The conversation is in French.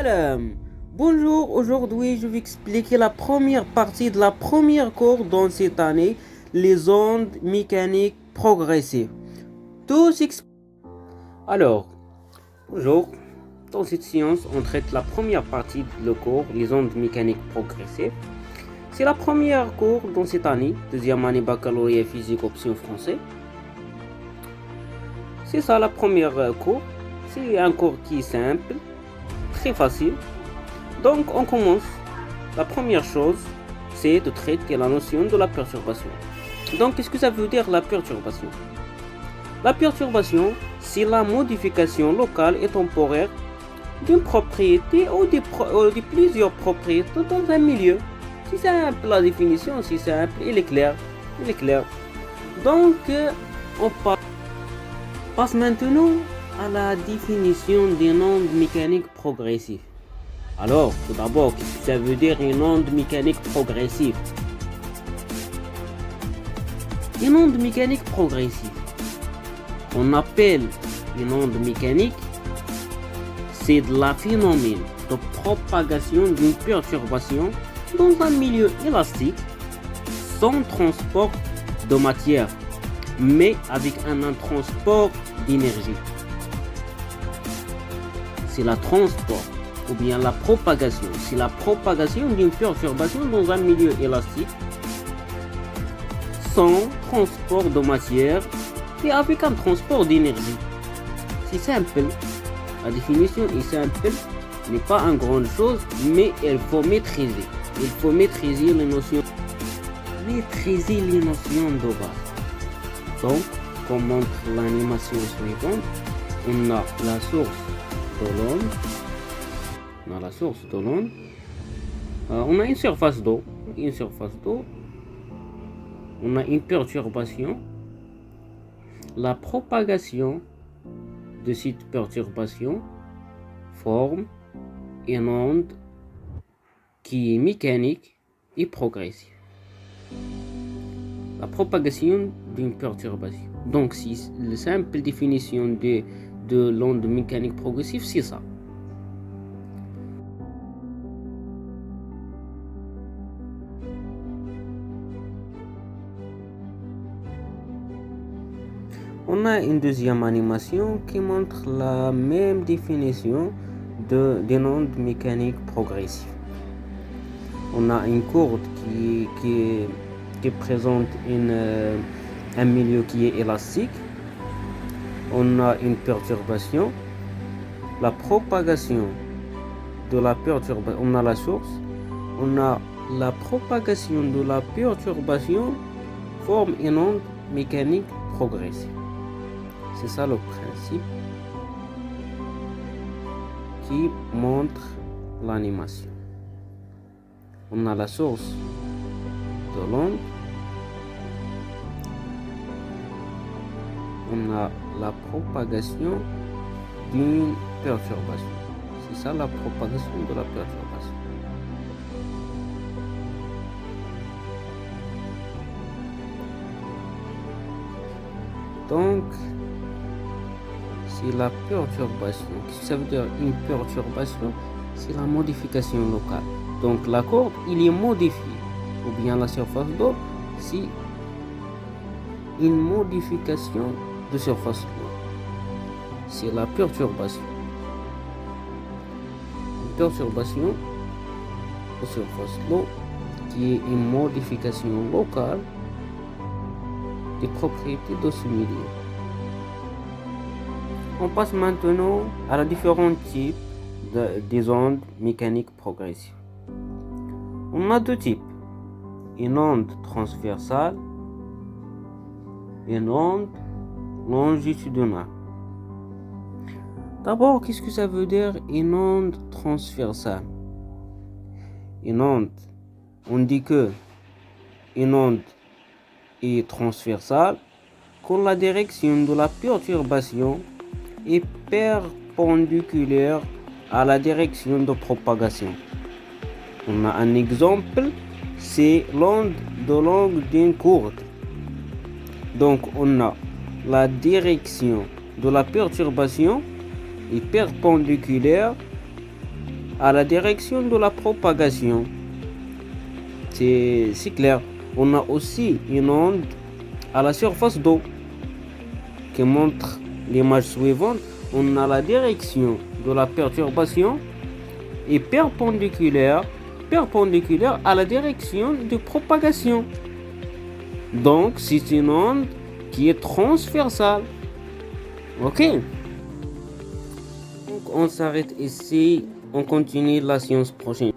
Alors, bonjour, aujourd'hui je vais expliquer la première partie de la première cours dans cette année, les ondes mécaniques progressives. Tout s'explique. Alors, bonjour, dans cette séance on traite la première partie de le cours, les ondes mécaniques progressives. C'est la première cours dans cette année, deuxième année baccalauréat physique option français. C'est ça la première cours, c'est un cours qui est simple, très facile. Donc on commence. La première chose, c'est de traiter la notion de la perturbation. Donc qu'est-ce que ça veut dire la perturbation? La perturbation, c'est la modification locale et temporaire d'une propriété ou de plusieurs propriétés dans un milieu. C'est simple la définition, c'est simple, il est clair. Donc on passe maintenant à la définition d'une onde mécanique progressive. Alors, tout d'abord, qu'est-ce que ça veut dire une onde mécanique progressive? Une onde mécanique progressive, on appelle une onde mécanique, c'est de la phénomène de propagation d'une perturbation dans un milieu élastique sans transport de matière, mais avec un transport d'énergie. C'est la transport ou bien la propagation. C'est la propagation d'une perturbation dans un milieu élastique sans transport de matière et avec un transport d'énergie. C'est simple. La définition est simple, n'est pas une grande chose, mais il faut maîtriser. Il faut maîtriser les notions. Maîtriser les notions de base. Donc, comme montre l'animation suivante, on a la source de l'onde. On a une surface d'eau. On a une perturbation. La propagation de cette perturbation forme une onde qui est mécanique et progressive. La propagation d'une perturbation. Donc, si la simple définition de l'onde mécanique progressive, c'est ça. On a une deuxième animation qui montre la même définition d'une onde mécanique progressive. On a une courbe qui présente un milieu qui est élastique. On a une perturbation. La propagation de la perturbation, on a la source. On a la propagation de la perturbation forme une onde mécanique progressive. C'est ça le principe qui montre l'animation. On a la source de l'onde. On a la propagation d'une perturbation. C'est ça la propagation de la perturbation. Donc, c'est la perturbation. Qu'est-ce que ça veut dire une perturbation? C'est la modification locale. Donc la courbe, il est modifié. Ou bien la surface d'eau, c'est une modification de surface d'eau. C'est la perturbation. Une perturbation de surface d'eau qui est une modification locale des propriétés de ce milieu. On passe maintenant à la différents types des ondes mécaniques progressives. On a deux types, une onde transversale et une onde longitudinale. D'abord, qu'est-ce que ça veut dire une onde transversale? Une onde, on dit que une onde est transversale quand la direction de la perturbation est perpendiculaire à la direction de propagation. On a un exemple, c'est l'onde de longue d'une courbe. Donc on a la direction de la perturbation est perpendiculaire à la direction de la propagation. C'est clair. On a aussi une onde à la surface d'eau qui montre l'image suivante. On a la direction de la perturbation est perpendiculaire à la direction de propagation. Donc c'est une onde qui est transversale. Ok. Donc on s'arrête ici. On continue la séance prochaine.